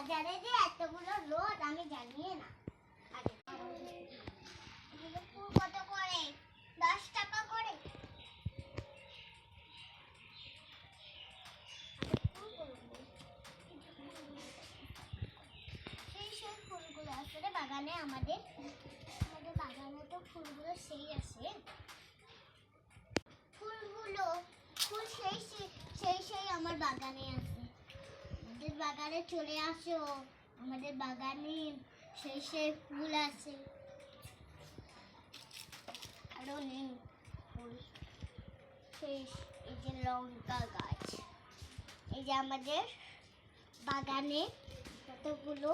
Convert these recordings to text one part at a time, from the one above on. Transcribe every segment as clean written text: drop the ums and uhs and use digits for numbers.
বাজারে যে এতগুলো রোদ আমি জানি না। কত করে? 10 টাকা করে। সেই ফুলগুলো আসলে বাগানে আমাদের বাগানে তো ফুলগুলো সেই আছে। ফুল সেই আমার বাগানে আছে। আমাদের বাগানে চলে আসো, আমাদের বাগানে সেই ফুল আছে। আরো নেই ফুল। এই যে লঙ্কা গাছ, এই যে আমাদের বাগানে কতগুলো,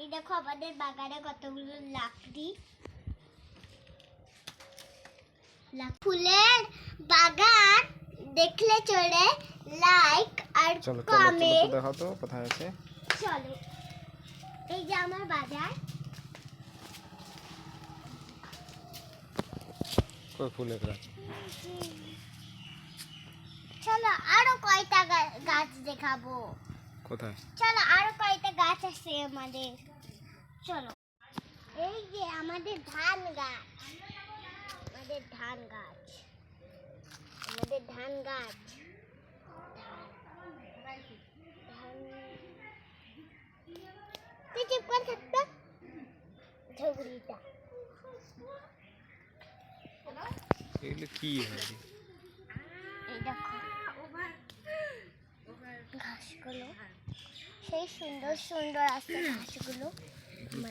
এই দেখো আমাদের বাগানে কতগুলো লাকড়ি। ফুলের বাগান দেখলে চলে লাইক আর কমেন্ট। দেখো তো কোথায় আছে। চলো, এই যে আমার বাজার। কই ফুলের গাছ? চলো আরো কয়টা গাছ দেখাবো। কোথায়? চলো আরো কয়টা গাছ আছে আমাদের। চলো, এই যে আমাদের ধান গাছ, আমাদের ধান গাছ, আমাদের ধান গাছ। তুই চুপ করে থাকতো ঝগড়িটা। এগুলো কি হয়? এই দেখো ঘাসগুলো, সেই সুন্দর সুন্দর আছে ঘাসগুলো।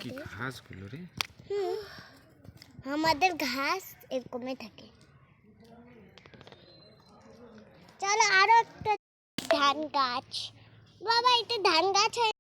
কি ঘাসগুলো রে? আমাদের ঘাস এরকমই থাকে। চলো আরো একটা ধান গাছ। বাবা এটা ধান গাছ হয়।